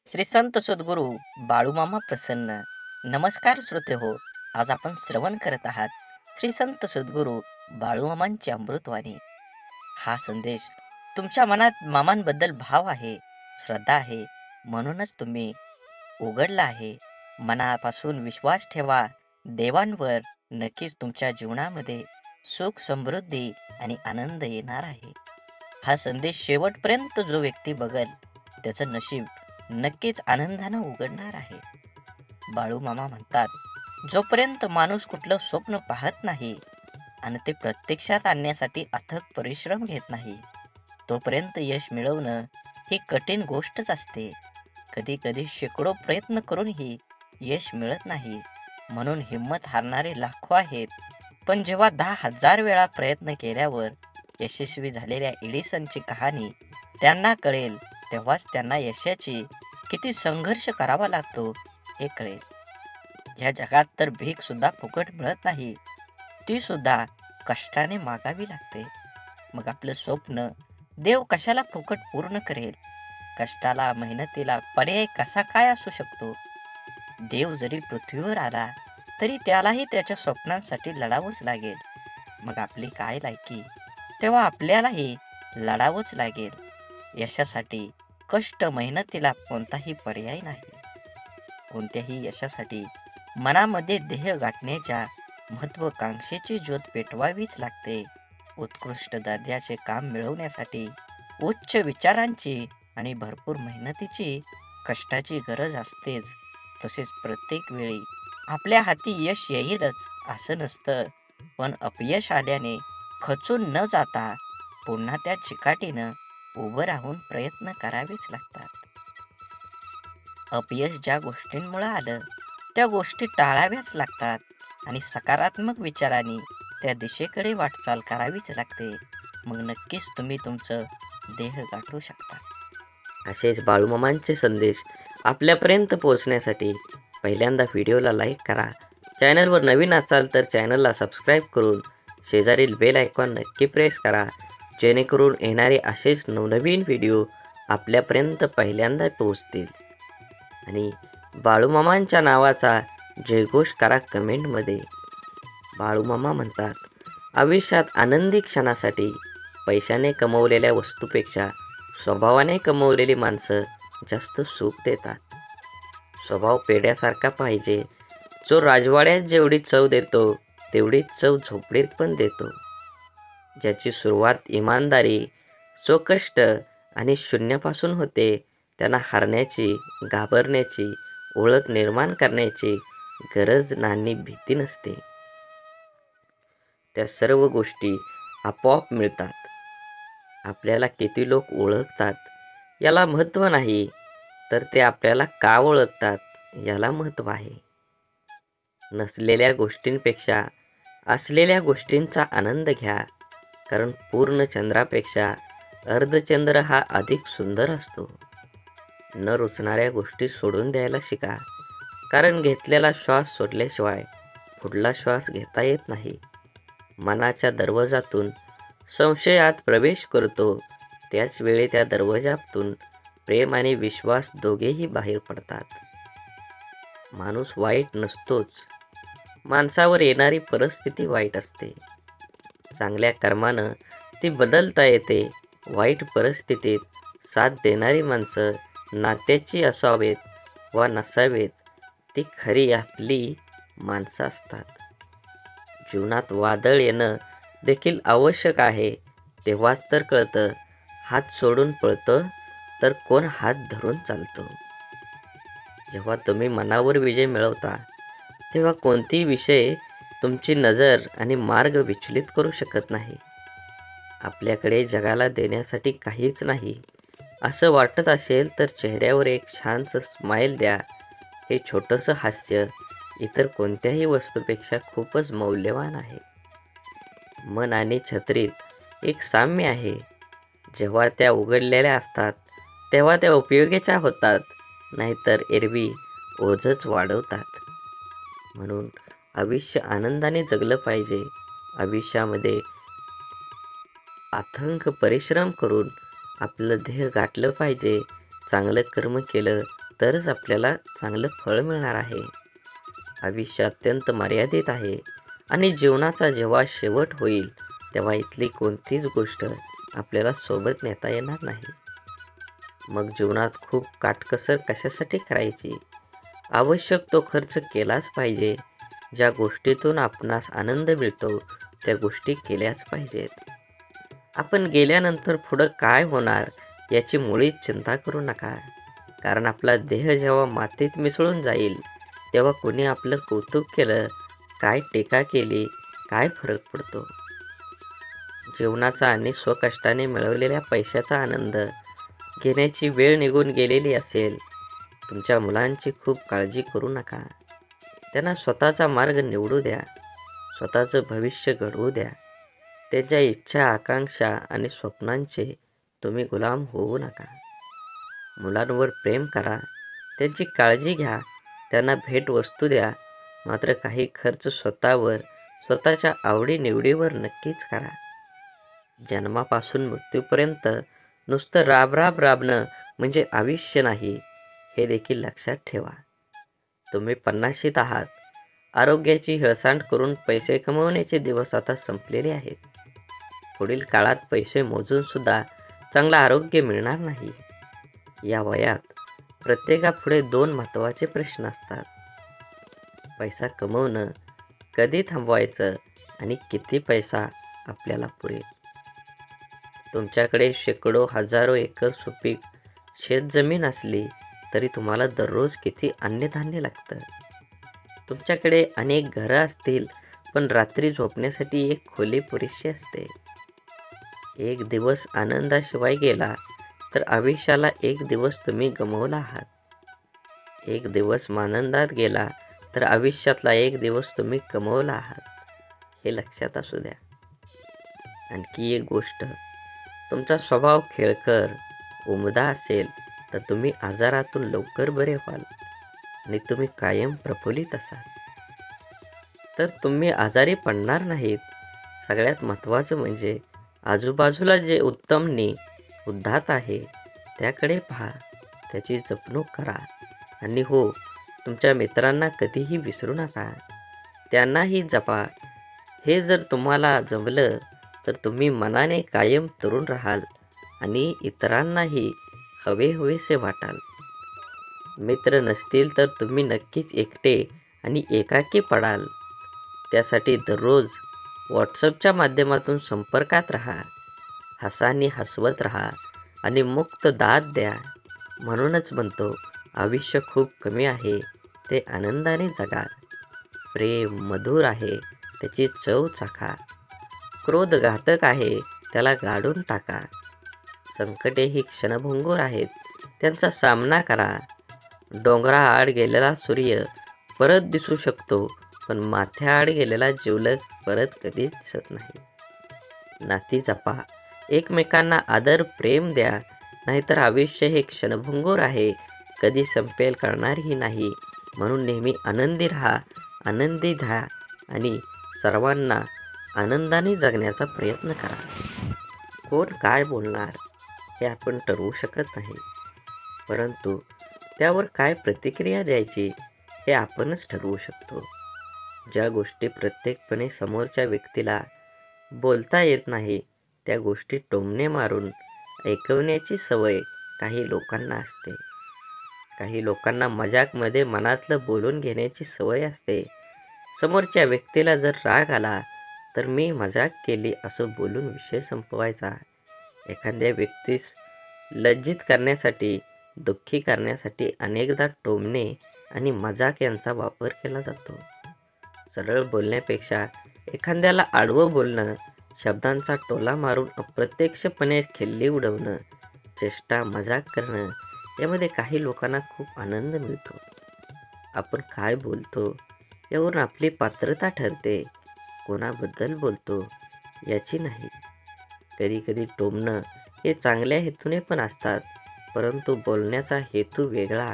श्री संत सद्गुरू बाळूमामा प्रसन्न. नमस्कार श्रोते हो. आज आपण श्रवण करत आहात श्री संत सद्गुरू बाळूमामांची अमृतवाणी. हा संदेश तुमच्या मनात मामांबद्दल भाव आहे, श्रद्धा आहे, म्हणूनच तुम्ही उघडला आहे. मनापासून विश्वास ठेवा देवांवर. नक्कीच तुमच्या जीवनामध्ये सुख, समृद्धी आणि आनंद येणार आहे. हा संदेश शेवटपर्यंत जो व्यक्ती बघेल त्याचं नशीब नक्कीच आनंदानं उघडणार आहे. बाळूमामा म्हणतात, जोपर्यंत माणूस कुठलं स्वप्न पाहत नाही आणि ते प्रत्यक्षात आणण्यासाठी अथक परिश्रम घेत नाही, तोपर्यंत यश मिळवणं ही कठीण गोष्टच असते. कधी कधी शेकडो प्रयत्न करूनही यश मिळत नाही, म्हणून हिंमत हारणारे लाखो आहेत. पण जेव्हा 10,000 वेळा प्रयत्न केल्यावर यशस्वी झालेल्या एडिसनची कहाणी त्यांना कळेल, तेव्हाच त्यांना यशाची किती संघर्ष करावा लागतो हे कळेल. या जगात तर भीक सुद्धा फुकट मिळत नाही, ती सुद्धा कष्टाने मागावी लागते. मग आपलं स्वप्न देव कशाला फुकट पूर्ण करेल? कष्टाला, मेहनतीला पर्याय कसा काय असू शकतो? देव जरी पृथ्वीवर आला तरी त्यालाही त्याच्या स्वप्नांसाठी लढावंच लागेल. मग आपली काय लायकी? तेव्हा आपल्यालाही लढावंच लागेल. यशासाठी कष्ट, मेहनतीला कोणताही पर्याय नाही. कोणत्याही यशासाठी मनामध्ये ध्येय गाठण्याच्या महत्वाकांक्षेची ज्योत पेटवावीच लागते. उत्कृष्ट दर्जाचे काम मिळवण्यासाठी उच्च विचारांची आणि भरपूर मेहनतीची, कष्टाची गरज असतेच. तसेच प्रत्येक वेळी आपल्या हाती यश येईलच असं नसतं. पण अपयश आल्याने खचून न जाता पुन्हा त्या चिकाटीनं उभं राहून प्रयत्न करावेच लागतात. अपयश ज्या गोष्टींमुळे आलं त्या गोष्टी टाळाव्याच लागतात आणि सकारात्मक विचारांनी त्या दिशेकडे वाटचाल करावीच लागते. मग नक्कीच तुम्ही तुमचं ध्येय गाठू शकता. असेच बाळूमामांचे संदेश आपल्यापर्यंत पोहोचण्यासाठी पहिल्यांदा व्हिडिओला लाईक करा. चॅनलवर नवीन असाल तर चॅनलला सबस्क्राईब करून शेजारील बेल आयकॉन नक्की प्रेस करा, जेणेकरून येणारे असेच नवनवीन व्हिडिओ आपल्यापर्यंत पहिल्यांदा पोहोचतील. आणि बाळूमामांच्या नावाचा जयघोष करा कमेंटमध्ये. बाळूमामा म्हणतात, आयुष्यात आनंदी क्षणासाठी पैशाने कमवलेल्या वस्तूपेक्षा स्वभावाने कमवलेली माणसं जास्त सुख देतात. स्वभाव पेढ्यासारखा पाहिजे, जो राजवाड्यात जेवढी चव देतो तेवढीच चव झोपडीत पण देतो. ज्याची सुरुवात इमानदारी, स्वकष्ट आणि शून्यापासून होते, त्यांना हारण्याची, घाबरण्याची, ओळख निर्माण करण्याची गरज नाही, भीती नसते. त्या सर्व गोष्टी आपोआप मिळतात. आपल्याला किती लोक ओळखतात याला महत्त्व नाही, तर ते आपल्याला का ओळखतात याला महत्त्व आहे. नसलेल्या गोष्टींपेक्षा असलेल्या गोष्टींचा आनंद घ्या, कारण पूर्ण चंद्रापेक्षा अर्धचंद्र हा अधिक सुंदर असतो. न रुचणाऱ्या गोष्टी सोडून द्यायला शिका, कारण घेतलेला श्वास सोडल्याशिवाय पुढला श्वास घेता येत नाही. मनाच्या दरवाजातून संशयात प्रवेश करतो, त्याच वेळी त्या दरवाजातून प्रेम आणि विश्वास दोघेही बाहेर पडतात. माणूस वाईट नसतोच, माणसावर येणारी परिस्थिती वाईट असते. चांगल्या कर्मानं ती बदलता येते. वाईट परिस्थितीत साथ देणारी माणसं नात्याची असावेत वा नसावेत, ती खरी आपली माणसं असतात. जीवनात वादळ येणं देखील आवश्यक आहे, तेव्हाच तर कळतं हात सोडून पळतं तर कोण हात धरून चालतो. जेव्हा तुम्ही मनावर विजय मिळवता तेव्हा कोणतीही विषय तुमची नजर आणि मार्ग विचलित करू शकत नाही. आपल्याकडे जगाला देण्यासाठी काहीच नाही असं वाटत असेल तर चेहऱ्यावर एक छानसं स्माईल द्या. हे छोटंसं हास्य इतर कोणत्याही वस्तूपेक्षा खूपच मौल्यवान आहे. मन आणि छत्रीत एक साम्य आहे. जेव्हा त्या उघडलेल्या असतात तेव्हा त्या उपयोगीच्या होतात, नाहीतर एरवी ओझंच वाढवतात. म्हणून आयुष्य आनंदाने जगलं पाहिजे. आयुष्यामध्ये अथक परिश्रम करून आपलं ध्येय गाठलं पाहिजे. चांगलं कर्म केलं तरच आपल्याला चांगलं फळ मिळणार आहे. आयुष्य अत्यंत मर्यादित आहे आणि जीवनाचा जेव्हा शेवट होईल तेव्हा इथली कोणतीच गोष्ट आपल्याला सोबत नेता येणार नाही. मग जीवनात खूप काटकसर कशासाठी करायची? आवश्यक तो खर्च केलाच पाहिजे. ज्या गोष्टीतून आपणास आनंद मिळतो त्या गोष्टी केल्याच पाहिजेत. आपण गेल्यानंतर पुढं काय होणार याची मुळीच चिंता करू नका. कारण आपला देह जेव्हा मातीत मिसळून जाईल तेव्हा कोणी आपलं कौतुक केलं, काय टीका केली, काय फरक पडतो? जीवनाचा आणि स्वकष्टाने मिळवलेल्या पैशाचा आनंद घेण्याची वेळ निघून गेलेली असेल. तुमच्या मुलांची खूप काळजी करू नका. त्यांना स्वतःचा मार्ग निवडू द्या. स्वतःचं भविष्य घडवू द्या. त्यांच्या इच्छा, आकांक्षा आणि स्वप्नांचे तुम्ही गुलाम होऊ नका. मुलांवर प्रेम करा, त्यांची काळजी घ्या, त्यांना भेटवस्तू द्या. मात्र काही खर्च स्वतःवर, स्वतःच्या आवडीनिवडीवर नक्कीच करा. जन्मापासून मृत्यूपर्यंत नुसतं राबणं म्हणजे आयुष्य नाही, हे देखील लक्षात ठेवा. तुम्ही 50शीत आहात. आरोग्याची हेळसांड करून पैसे कमवण्याचे दिवस आता संपलेले आहेत. पुढील काळात पैसे मोजून सुद्धा चांगलं आरोग्य मिळणार नाही. या वयात प्रत्येकापुढे 2 महत्त्वाचे प्रश्न असतात. पैसा कमवणं कधी थांबवायचं आणि किती पैसा आपल्याला पुरेल? तुमच्याकडे शेकडो, हजारो एकर सुपीक शेतजमीन असली तरी तुम्हाला दररोज किती अन्नधान्य लागतं? तुमच्याकडे अनेक घरं असतील पण रात्री झोपण्यासाठी एक खोली पुरेशी असते. एक दिवस आनंदाशिवाय गेला तर आयुष्याला एक दिवस तुम्ही गमावला आहात. एक दिवस आनंदात गेला तर आयुष्यातला एक दिवस तुम्ही कमवला आहात. हे लक्षात असू द्या. आणखी एक गोष्ट, तुमचा स्वभाव खेळकर, उमदा असेल तर तुम्ही आजारातून लवकर बरे व्हाल आणि तुम्ही कायम प्रफुल्लित असाल तर तुम्ही आजारी पडणार नाहीत. सगळ्यात महत्त्वाचं म्हणजे आजूबाजूला जे उत्तमनी उदात्त आहे त्याकडे पहा, त्याची जपणूक करा. आणि हो, तुमच्या मित्रांना कधीही विसरू नका, त्यांनाही जपा. हे जर तुम्हाला जमलं तर तुम्ही मनाने कायम तरुण राहाल आणि इतरांनाही हवेहवेसे वाटाल. मित्र नसतील तर तुम्ही नक्कीच एकटे आणि एकाकी पडाल. त्यासाठी दररोज व्हॉट्सअपच्या माध्यमातून संपर्कात राहा. हसानी हसवत राहा आणि मुक्त दाद द्या. म्हणूनच म्हणतो, आयुष्य खूप कमी आहे, ते आनंदाने जगा. प्रेम मधुर आहे, त्याची चव चाखा. क्रोध घातक आहे, त्याला गाडून टाका. संकटे ही क्षणभंगूर आहेत, त्यांचा सामना करा. डोंगराआड गेलेला सूर्य परत दिसू शकतो, पण माथ्याआड गेलेला जिवलग परत कधीच दिसत नाही. नाती जपा, एकमेकांना आदर प्रेम द्या, नाहीतर आयुष्य हे क्षणभंगूर आहे, कधी संपेल कळणारही नाही. म्हणून नेहमी आनंदी राहा, आनंदी राहा आणि सर्वांना आनंदाने जगण्याचा प्रयत्न करा. कोण काय बोलणार हे आपण ठरवू शकत नाही, परंतु त्यावर काय प्रतिक्रिया द्यायची हे आपणच ठरवू शकतो. ज्या गोष्टी प्रत्यक्षपणे समोरच्या व्यक्तीला बोलता येत नाही त्या गोष्टी टोमणे मारून ऐकवण्याची सवय काही लोकांना असते. काही लोकांना मजाकमध्ये मनातलं बोलून घेण्याची सवय असते. समोरच्या व्यक्तीला जर राग आला तर मी मजाक केली असं बोलून विषय संपवायचा. एखाद्या व्यक्तीस लज्जित करण्यासाठी, दुःखी करण्यासाठी अनेकदा टोमणे आणि मजाक यांचा वापर केला जातो. सरळ बोलण्यापेक्षा एखाद्याला आडवं बोलणं, शब्दांचा टोला मारून अप्रत्यक्षपणे खिल्ली उडवणं, चेष्टा मजाक करणं यामध्ये काही लोकांना खूप आनंद मिळतो. आपण काय बोलतो यावरून आपली पात्रता ठरते, कोणाबद्दल बोलतो याची नाही. कधी कधी टोमणं हे चांगल्या हेतूने पण असतात, परंतु बोलण्याचा हेतू वेगळा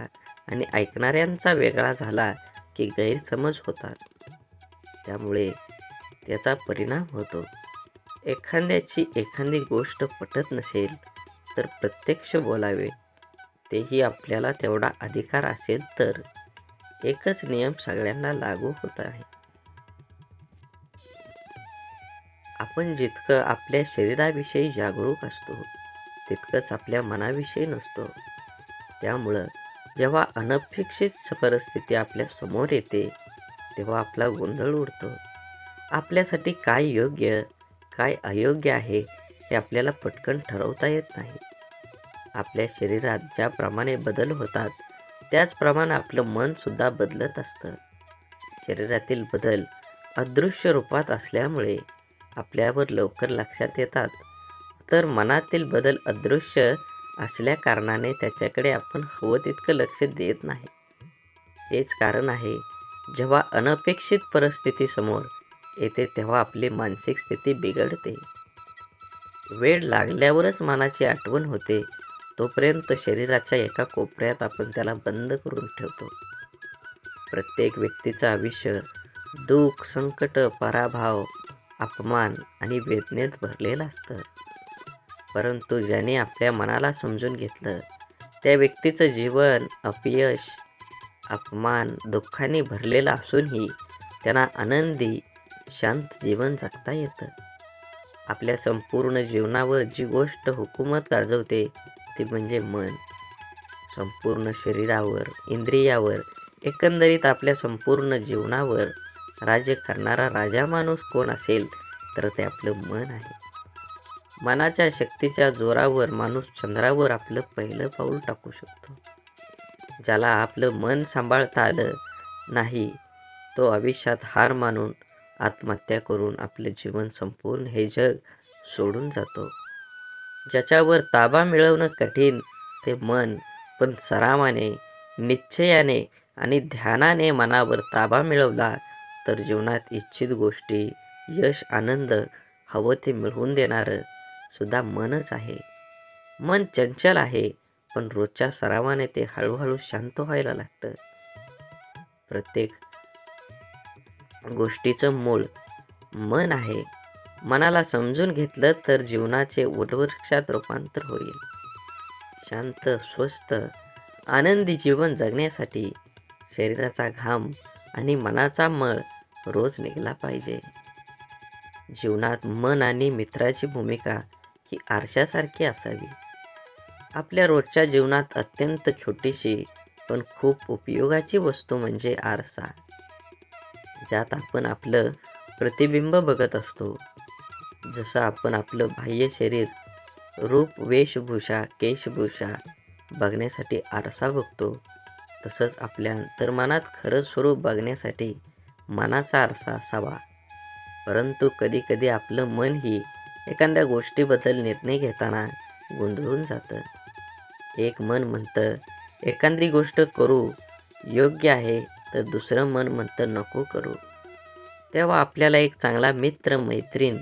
आणि ऐकणाऱ्यांचा वेगळा झाला की गैरसमज होतात. त्यामुळे त्याचा परिणाम होतो. एखाद्याची एखादी गोष्ट पटत नसेल तर प्रत्यक्ष बोलावे, तेही आपल्याला तेवढा अधिकार असेल तर. एकच नियम सगळ्यांना लागू होत आहे. आपण जितकं आपल्या शरीराविषयी जागरूक असतो तितकंच आपल्या मनाविषयी नसतो. त्यामुळं जेव्हा अनपेक्षित परिस्थिती आपल्या समोर येते तेव्हा आपला गोंधळ उडतो. आपल्यासाठी काय योग्य काय अयोग्य आहे हे आपल्याला पटकन ठरवता येत नाही. आपल्या शरीरात ज्याप्रमाणे बदल होतात त्याचप्रमाणे आपलं मन सुद्धा बदलत असतं. शरीरातील बदल अदृश्य रूपात असल्यामुळे आपल्यावर लवकर लक्षात येतात, तर मनातील बदल अदृश्य असल्या कारणाने त्याच्याकडे आपण हवं तितकं लक्ष देत नाही. हेच कारण आहे जेव्हा अनपेक्षित परिस्थिती समोर येते तेव्हा आपली मानसिक स्थिती बिघडते. वेळ लागल्यावरच मनाची आठवण होते तोपर्यंत शरीराच्या एका कोपऱ्यात आपण त्याला बंद करून ठेवतो. प्रत्येक व्यक्तीचं आयुष्य दुःख, संकट, पराभव, अपमान आणि वेदनेत भरलेलं असतं. परंतु ज्याने आपल्या मनाला समजून घेतलं त्या व्यक्तीचं जीवन अपयश, अपमान, दुःखाने भरलेलं असूनही त्यांना आनंदी, शांत जीवन जगता येतं. आपल्या संपूर्ण जीवनावर जी गोष्ट हुकूमत गाजवते ती म्हणजे मन. संपूर्ण शरीरावर, इंद्रियावर, एकंदरीत आपल्या संपूर्ण जीवनावर राज्य करणारा राजा माणूस कोण असेल तर ते आपलं मन आहे. मनाच्या शक्तीच्या जोरावर माणूस चंद्रावर आपलं पहिलं पाऊल टाकू शकतो. ज्याला आपलं मन सांभाळता आलं नाही तो आयुष्यात हार मानून आत्महत्या करून आपलं जीवन संपूर्ण हे जग सोडून जातो. ज्याच्यावर ताबा मिळवणं कठीण ते मन, पण सरावाने, निश्चयाने आणि ध्यानाने मनावर ताबा मिळवला तर जीवनात इच्छित गोष्टी, यश, आनंद हवं ते मिळवून देणारं सुद्धा मनच आहे. मन चंचल आहे, पण रोजच्या सरावाने ते हळूहळू शांत व्हायला लागतं. प्रत्येक गोष्टीचं मूळ मन आहे. मनाला समजून घेतलं तर जीवनाचे वटवृक्षात रूपांतर होईल. शांत, स्वस्थ, आनंदी जीवन जगण्यासाठी शरीराचा घाम आणि मनाचा मळ रोज निघाला पाहिजे. जीवनात मन आणि मित्राची भूमिका ही आरशासारखी असावी. आपल्या रोजच्या जीवनात अत्यंत छोटीशी पण खूप उपयोगाची वस्तू म्हणजे आरसा, ज्यात आपण आपलं प्रतिबिंब बघत असतो. जसं आपण आपलं बाह्य शरीर, रूप, वेशभूषा, केशभूषा बघण्यासाठी आरसा बघतो, तसंच आपल्या अंतर्मनात खरं स्वरूप बघण्यासाठी मनाचा आरसा असावा. परंतु कधी कधी आपलं मन ही एखाद्या गोष्टीबद्दल निर्णय घेताना गोंधळून जातं. एक मन म्हणतं एखादी गोष्ट करू योग्य आहे तर दुसरं मन म्हणतं नको करू. तेव्हा आपल्याला एक चांगला मित्र, मैत्रीण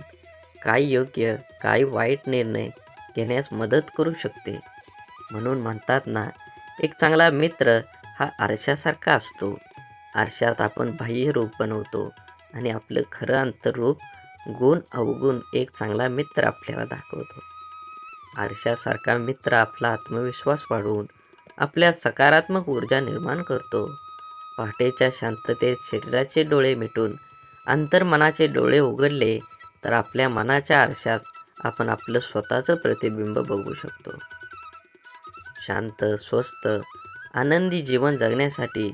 काय योग्य काय वाईट निर्णय घेण्यास मदत करू शकते. म्हणून म्हणतात ना, एक चांगला मित्र हा आरशासारखा असतो. आरशात आपण बाह्य रूप बनवतो आणि आपलं खरं अंतर्रूप, गुण अवगुण एक चांगला मित्र आपल्याला दाखवतो. आरशासारखा मित्र आपला आत्मविश्वास वाढवून आपल्यात सकारात्मक ऊर्जा निर्माण करतो. पहाटेच्या शांततेत शरीराचे डोळे मिटून अंतर्मनाचे डोळे उघडले तर आपल्या मनाच्या आरशात आपण आपलं स्वतःचं प्रतिबिंब बघू शकतो. शांत, स्वस्थ, आनंदी जीवन जगण्यासाठी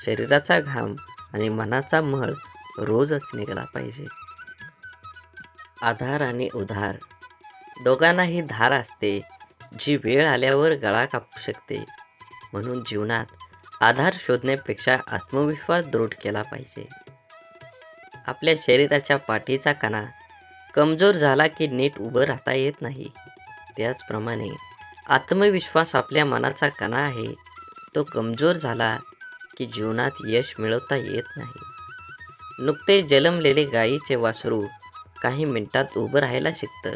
शरीराचा घाम आणि मनाचा मळ रोजच निघाला पाहिजे. आधार आणि उधार दोघांनाही धार असते, जी वेळ आल्यावर गळा कापू शकते. म्हणून जीवनात आधार शोधण्यापेक्षा आत्मविश्वास दृढ केला पाहिजे. आपल्या शरीराच्या पाठीचा कणा कमजोर झाला की नीट उभं राहता येत नाही. त्याचप्रमाणे आत्मविश्वास आपल्या मनाचा कणा आहे, तो कमजोर झाला की जीवनात यश मिळवता येत नाही. नुकते जन्मलेले गायीचे वासरू काही मिनिटात उभं राहायला शिकतं.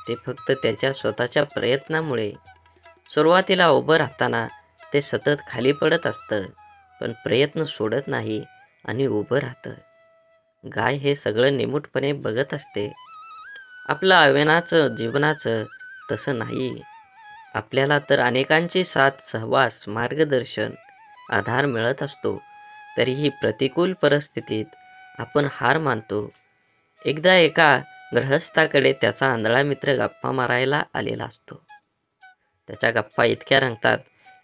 ते फक्त त्याच्या स्वतःच्या प्रयत्नामुळे. सुरुवातीला उभं राहताना ते सतत खाली पडत असतं, पण प्रयत्न सोडत नाही आणि उभं राहतं. गाय हे सगळं निमूटपणे बघत असते. आपलं आव्हानाचं जीवनाचं तसं नाही. आपल्याला तर अनेकांची साथ, सहवास, मार्गदर्शन, आधार मिळत असतो. तरीही प्रतिकूल परिस्थितीत आपण हार मानतो. एकदा एका गृहस्थाकडे त्याचा आंधळा मित्र गप्पा मारायला आलेला असतो. त्याच्या गप्पा इतक्या रंगतात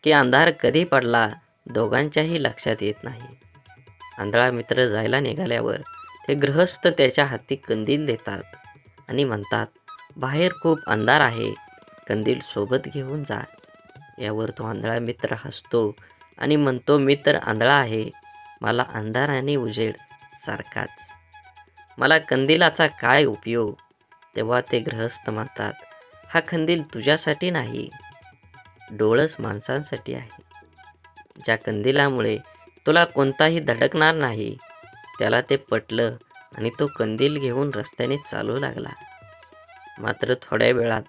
की अंधार कधी पडला दोघांच्याही लक्षात येत नाही. आंधळा मित्र जायला निघाल्यावर ते गृहस्थ त्याच्या हाती कंदील देतात आणि म्हणतात, बाहेर खूप अंधार आहे, कंदील सोबत घेऊन जा. यावर तो आंधळा मित्र हसतो आणि म्हणतो, मी तर आंधळा आहे, मला अंधार आणि उजेड सारखाच, मला कंदिलाचा काय उपयोग. तेव्हा ते गृहस्थ म्हणतात, हा कंदील तुझ्यासाठी नाही, डोळस माणसांसाठी आहे. ज्या कंदिलामुळे तुला कोणताही धडकणार नाही. त्याला ते पटलं आणि तो कंदील घेऊन रस्त्याने चालू लागला. मात्र थोड्या वेळात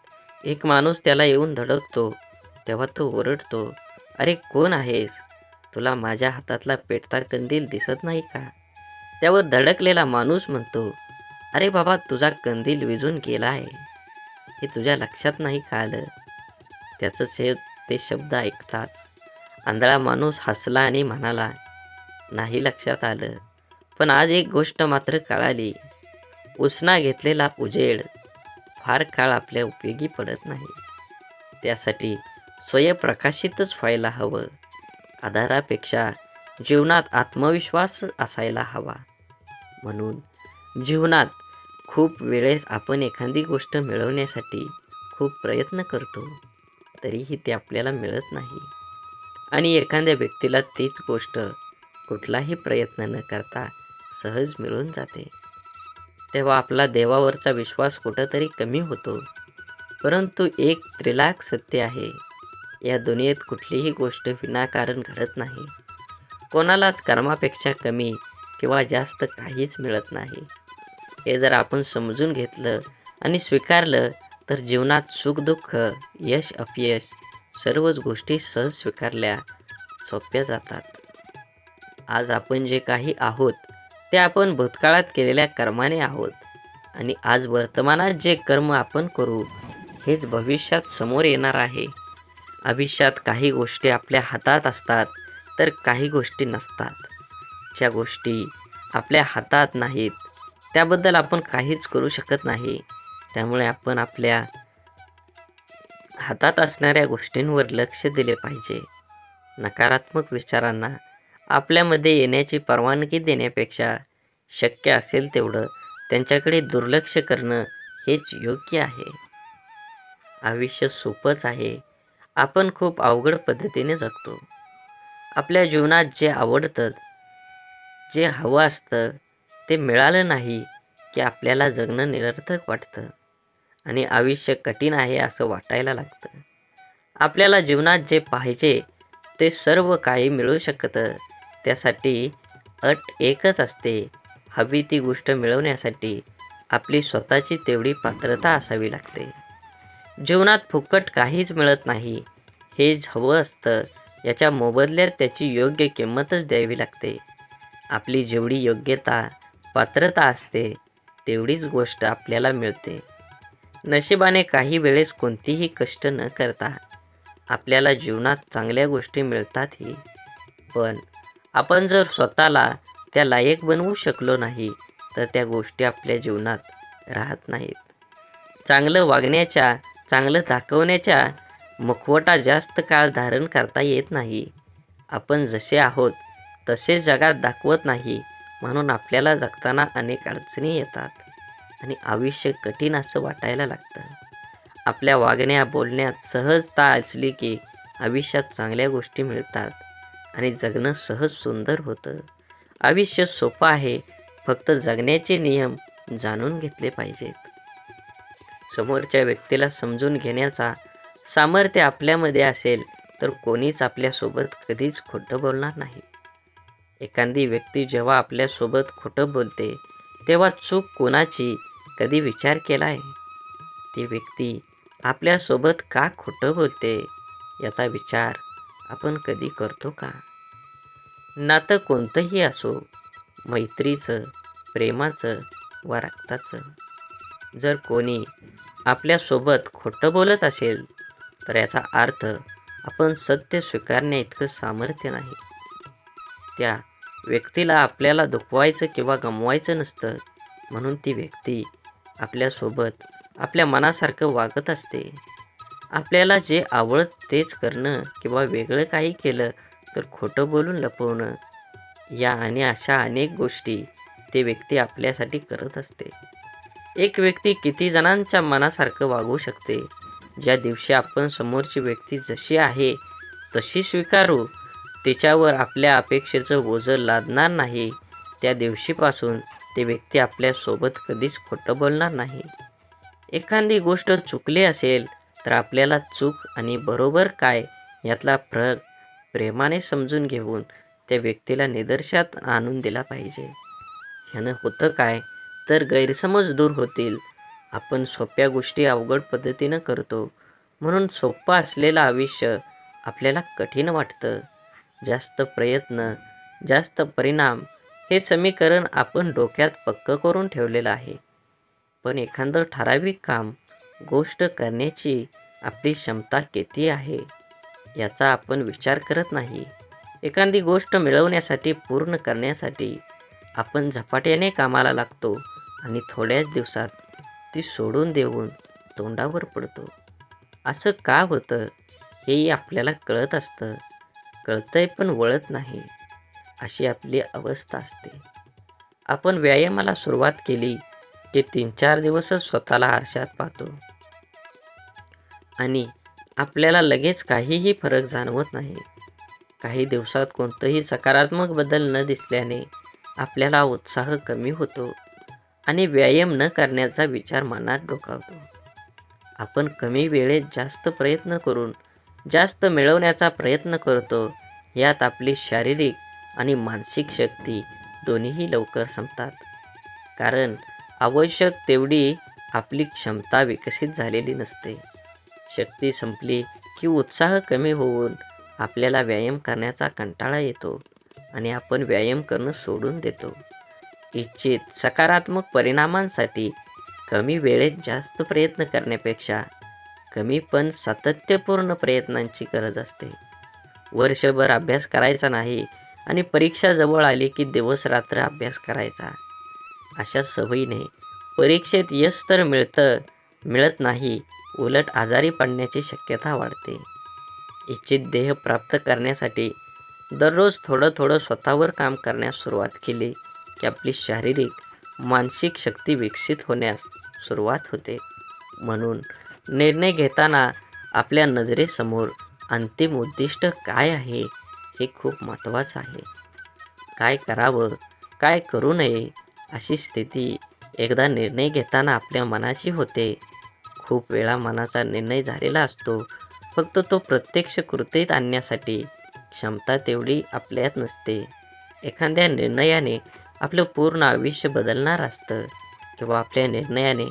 एक माणूस त्याला येऊन धडकतो. तेव्हा तो ओरडतो, अरे कोण आहेस, तुला माझ्या हातातला पेटता कंदील दिसत नाही का. त्यावर धडकलेला माणूस म्हणतो, अरे बाबा, तुझा कंदील विझून गेला आहे, हे तुझ्या लक्षात नाही का आलं. त्याचं ते शब्द ऐकताच आंधळा माणूस हसला आणि म्हणाला, नाही लक्षात आलं, पण आज एक गोष्ट मात्र कळाली, उसना घेतलेला उजेड फार काळ आपल्या उपयोगी पडत नाही. त्यासाठी स्वयंप्रकाशितच व्हायला हवं. आधारापेक्षा जीवनात आत्मविश्वास असायला हवा. म्हणून जीवनात खूप वेळेस आपण एखादी गोष्ट मिळवण्यासाठी खूप प्रयत्न करतो, तरीही ते आपल्याला मिळत नाही. आणि एखाद्या व्यक्तीला तीच गोष्ट कुठलाही प्रयत्न न करता सहज मिळून जाते. तेव्हा आपला देवावरचा विश्वास कुठंतरी कमी होतो. परंतु एक त्रिलाख सत्य आहे, या दुनियेत कुठलीही गोष्ट विनाकारण घडत नाही. कोणालाच कर्मापेक्षा कमी किंवा जास्त काहीच मिळत नाही. हे जर आपण समजून घेतलं आणि स्वीकारलं तर जीवनात सुखदुःख, यश अपयश सर्वच गोष्टी सहज स्वीकारल्या सोप्या जातात. आज आपण जे काही आहोत ते आपण भूतकाळात केलेल्या कर्माने आहोत आणि आज वर्तमानात जे कर्म आपण करू हेच भविष्यात समोर येणार आहे. भविष्यात काही गोष्टी आपल्या हातात असतात तर काही गोष्टी नसतात. ज्या गोष्टी आपल्या हातात नाहीत त्याबद्दल आपण काहीच करू शकत नाही. त्यामुळे आपण आपल्या हातात असणाऱ्या गोष्टींवर लक्ष दिले पाहिजे. नकारात्मक विचारांना आपल्यामध्ये येण्याची परवानगी देण्यापेक्षा शक्य असेल तेवढं त्यांच्याकडे दुर्लक्ष करणं हेच योग्य आहे. आयुष्य सोपंच आहे, आपण खूप अवघड पद्धतीने जगतो. आपल्या जीवनात जे आवडतं, जे हवं असतं ते मिळालं नाही की आपल्याला जगणं निरर्थक वाटतं आणि आयुष्य कठीण आहे असं वाटायला लागतं. आपल्याला जीवनात जे पाहिजे ते सर्व काही मिळू शकतं. त्यासाठी अट एकच असते, हवी ती गोष्ट मिळवण्यासाठी आपली स्वतःची तेवढी पात्रता असावी लागते. जीवनात फुकट काहीच मिळत नाही. हे हवं असतं याच्या मोबदल्यात त्याची योग्य किंमतच द्यावी लागते. आपली जेवढी योग्यता, पात्रता असते तेवढीच गोष्ट आपल्याला मिळते. नशिबाने काही वेळेस कोणतीही कष्ट न करता आपल्याला जीवनात चांगल्या गोष्टी मिळतातही. पण आपण जर स्वतःला त्या लायक बनवू शकलो नाही तर त्या गोष्टी आपल्या जीवनात राहत नाहीत. चांगलं वागण्याच्या, चांगलं दाखवण्याच्या मुखवटा जास्त काळ धारण करता येत नाही. आपण जसे आहोत तसे जगात दाखवत नाही, म्हणून आपल्याला जगताना अनेक अडचणी येतात आणि आयुष्य कठीण असं वाटायला लागतं. आपल्या वागण्या बोलण्यात सहजता असली की आयुष्यात चांगल्या गोष्टी मिळतात आणि जगणं सहज सुंदर होतं. आयुष्य सोपं आहे, फक्त जगण्याचे नियम जाणून घेतले पाहिजेत. समोरच्या व्यक्तीला समजून घेण्याचा सामर्थ्य आपल्यामध्ये असेल तर कोणीच आपल्यासोबत कधीच खोटं बोलणार नाही. एखादी व्यक्ती जेव्हा आपल्यासोबत खोटं बोलते तेव्हा चूक कोणाची कधी विचार केला आहे? ती व्यक्ती आपल्यासोबत का खोटं बोलते याचा विचार आपण कधी करतो का? नातं कोणतंही असो, मैत्रीचं, प्रेमाचं वा रक्ताचं, जर कोणी आपल्यासोबत खोटं बोलत असेल तर याचा अर्थ आपण सत्य स्वीकारण्या इतकं सामर्थ्य नाही. त्या व्यक्तीला आपल्याला दुखवायचं किंवा गमवायचं नसतं, म्हणून ती व्यक्ती आपल्यासोबत आपल्या मनासारखं वागत असते. आपल्याला जे आवडत तेच करणं किंवा वेगळं काही केलं तर खोटं बोलून लपवणं, या आणि अशा अनेक गोष्टी ती व्यक्ती आपल्यासाठी करत असते. एक व्यक्ती किती जणांच्या मनासारखं वागू शकते? ज्या दिवशी आपण समोरची व्यक्ती जशी आहे तशी स्वीकारू, तिच्यावर आपल्या अपेक्षेचं ओझं लादणार नाही, त्या दिवशीपासून ती व्यक्ती आपल्यासोबत कधीच खोटं बोलणार नाही. एखादी गोष्ट चुकली असेल तर आपल्याला चूक आणि बरोबर काय यातला फरक प्रेमाने समजून घेऊन त्या व्यक्तीला निदर्शनात आणून दिला पाहिजे. ह्यानं होतं काय, तर गैरसमज दूर होतील. आपण सोप्या गोष्टी अवघड पद्धतीनं करतो, म्हणून सोपं असलेलं आयुष्य आपल्याला कठीण वाटतं. जास्त प्रयत्न, जास्त परिणाम हे समीकरण आपण डोक्यात पक्कं करून ठेवलेलं आहे. पण एखादं ठराविक काम, गोष्ट करण्याची आपली क्षमता किती आहे याचा आपण विचार करत नाही. एखादी गोष्ट मिळवण्यासाठी, पूर्ण करण्यासाठी आपण झपाट्याने कामाला लागतो आणि थोड्याच दिवसात ती सोडून देऊन तोंडावर पडतो. असं का होतं हेही आपल्याला कळत असतं, कळतंय पण वळत नाही. अशी आपली अवस्था असते. आपण व्यायामाला सुरुवात केली की 3-4 दिवसच स्वतःला आरशात पाहतो आणि आपल्याला लगेच काहीही फरक जाणवत नाही. काही दिवसात कोणतंही सकारात्मक बदल न दिसल्याने आपल्याला उत्साह कमी होतो आणि व्यायाम न करण्याचा विचार मनात डोकावतो. आपण कमी वेळेत जास्त प्रयत्न करून जास्त मिळवण्याचा प्रयत्न करतो. यात आपली शारीरिक आणि मानसिक शक्ती दोन्हीही लवकर संपतात. कारण आवश्यक तेवढी आपली क्षमता विकसित झालेली नसते. शक्ती संपली की उत्साह कमी होऊन आपल्याला व्यायाम करण्याचा कंटाळा येतो आणि आपण व्यायाम करणं सोडून देतो. इच्छित सकारात्मक परिणामांसाठी कमी वेळेत जास्त प्रयत्न करण्यापेक्षा कमी पण सातत्यपूर्ण प्रयत्नांची गरज असते. वर्षभर अभ्यास करायचा नाही आणि परीक्षा जवळ आली की दिवस रात्र अभ्यास करायचा. अशा सवयीने परीक्षेत यश तर मिळत नाही, उलट आजारी पडण्याची शक्यता वाढते. इच्छित ध्येय प्राप्त करण्यासाठी दररोज थोडं थोडं स्वतःवर काम करण्यास सुरुवात केली की आपली शारीरिक, मानसिक शक्ती विकसित होण्यास सुरुवात होते. म्हणून निर्णय घेताना आपल्या नजरेसमोर अंतिम उद्दिष्ट काय आहे हे खूप महत्त्वाचं आहे. काय करावं, काय करू नये अशी स्थिती एकदा निर्णय घेताना आपल्या मनाची होते. खूप वेळा मनाचा निर्णय झालेला असतो, फक्त तो प्रत्यक्ष कृतीत आणण्यासाठी क्षमता तेवढी आपल्यात नसते. एखाद्या निर्णयाने आपलं पूर्ण आयुष्य बदलणार असतं किंवा आपल्या निर्णयाने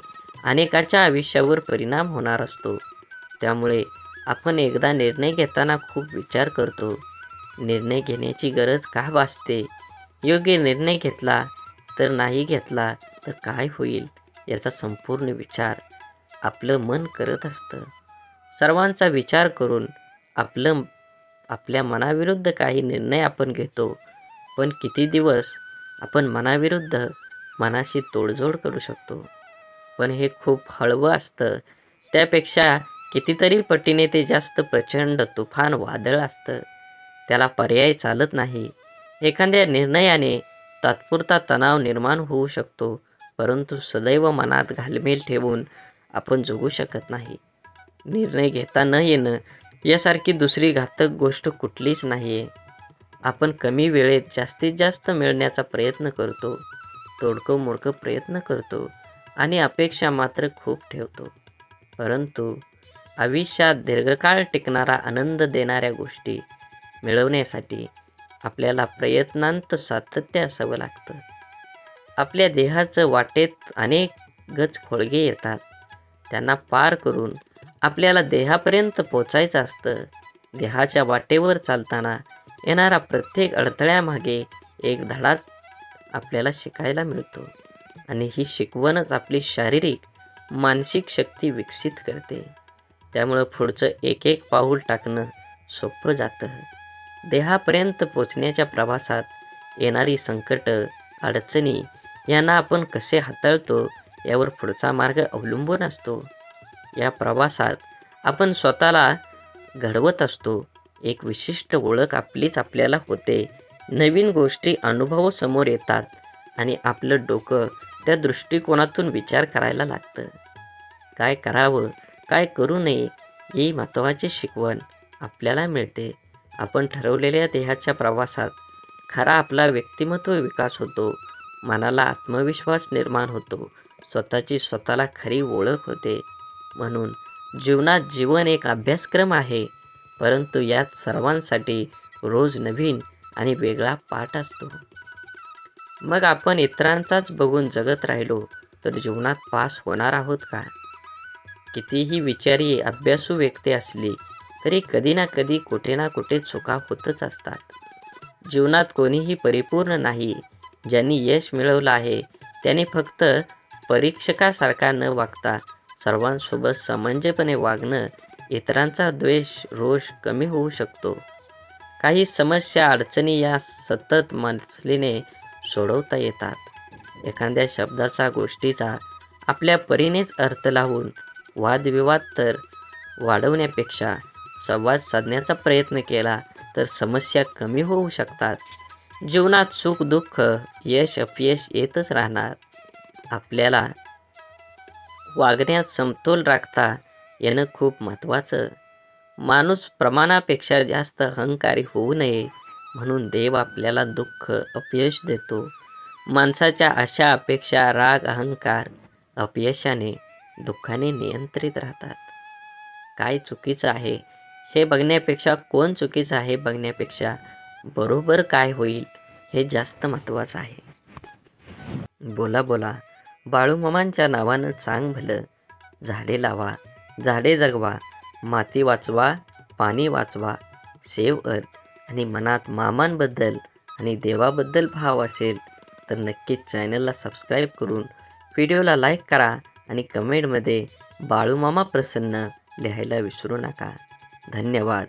अनेकाच्या आयुष्यावर परिणाम होणार असतो. त्यामुळे आपण एकदा निर्णय घेताना खूप विचार करतो. निर्णय घेण्याची गरज का भासते? योग्य निर्णय घेतला तर नाही घेतला तर काय होईल याचा संपूर्ण विचार आपलं मन करत असतं. सर्वांचा विचार करून आपल्या मनाविरुद्ध काही निर्णय आपण घेतो. पण किती दिवस आपण मनाशी तोडजोड करू शकतो? पण हे खूप हळवं असतं. त्यापेक्षा कितीतरी पटीने ते जास्त प्रचंड तुफान वादळ असतं. त्याला पर्याय चालत नाही. एखाद्या निर्णयाने तात्पुरता तणाव निर्माण होऊ शकतो, परंतु सदैव मनात घालमेल ठेवून आपण जगू शकत नाही. निर्णय घेता न येणं यासारखी दुसरी घातक गोष्ट कुठलीच नाही आहे. आपण कमी वेळेत जास्तीत जास्त मिळण्याचा प्रयत्न करतो, तोडकं मोडकं प्रयत्न करतो आणि अपेक्षा मात्र खूप ठेवतो. परंतु आयुष्यात दीर्घकाळ टिकणारा आनंद देणाऱ्या गोष्टी मिळवण्यासाठी आपल्याला प्रयत्नांत सातत्य असावं लागतं. आपल्या देहाचं वाटेत अनेक गज खोळगे येतात. त्यांना पार करून आपल्याला देहापर्यंत पोचायचं असतं. देहाच्या वाटेवर चालताना येणारा प्रत्येक अडथळ्यामागे एक धडा आपल्याला शिकायला मिळतो आणि ही शिकवणच आपली शारीरिक, मानसिक शक्ती विकसित करते. त्यामुळं पुढचं एक एक पाऊल टाकणं सोपं जातं. देहापर्यंत पोचण्याच्या प्रवासात येणारी संकट, अडचणी यांना आपण कसे हाताळतो यावर पुढचा मार्ग अवलंबून असतो. या प्रवासात आपण स्वतःला घडवत असतो. एक विशिष्ट ओळख आपलीच आपल्याला होते. नवीन गोष्टी अनुभव समोर येतात आणि आपलं डोकं त्या दृष्टिकोनातून विचार करायला लागतं. काय करावं, काय करू नये ही महत्त्वाची शिकवण आपल्याला मिळते. आपण ठरवलेल्या देहाच्या प्रवासात खरा आपला व्यक्तिमत्व विकास होतो. मनाला आत्मविश्वास निर्माण होतो. स्वतःची स्वतःला खरी ओळख होते. म्हणून जीवनात जीवन एक अभ्यासक्रम आहे, परंतु यात सर्वांसाठी रोज नवीन आणि वेगळा पाठ असतो. मग आपण इतरांचाच बघून जगत राहिलो तर जीवनात पास होणार आहोत का? कितीही विचारी अभ्यासू व्यक्ती असली तरी कधी ना कधी कुठे ना कुठे चुका होतच असतात. जीवनात कोणीही परिपूर्ण नाही. ज्यांनी यश मिळवलं आहे त्यांनी फक्त परीक्षकासारखा न वागता सर्वांसोबत समंजसपणे वागणं, इतरांचा द्वेष, रोष कमी होऊ शकतो. काही समस्या, अडचणी या सतत मसलीने सोडवता येतात. एखाद्या शब्दाचा, गोष्टीचा आपल्या परीनेच अर्थ लावून वादविवाद तर वाढवण्यापेक्षा संवाद साधण्याचा प्रयत्न केला तर समस्या कमी होऊ शकतात. जीवनात सुख दुःख, यश अपयश येतच राहणार. आपल्याला वागण्यात समतोल राखता येणं खूप महत्त्वाचं. माणूस प्रमाणापेक्षा जास्त अहंकारी होऊ नये म्हणून देव आपल्याला दुःख, अपयश देतो. माणसाच्या आशा, अपेक्षा, राग, अहंकार अपयशाने, दुःखाने नियंत्रित राहतात. काय चुकीचं आहे हे बघण्यापेक्षा, कोण चुकीचं आहे बघण्यापेक्षा बरोबर काय होईल हे जास्त महत्त्वाचं आहे. बोला बोला बाळूमामांच्या नावानं चांग भलं. झाडे लावा, झाडे जगवा, माती वाचवा, पाणी वाचवा, सेव्ह अर्थ. आणि मनात मामांबद्दल आणि देवाबद्दल भाव असेल तर नक्कीच चॅनलला सबस्क्राईब करून व्हिडिओला लाईक करा आणि कमेंटमध्ये बाळूमामा प्रसन्न लिहायला विसरू नका. धन्यवाद.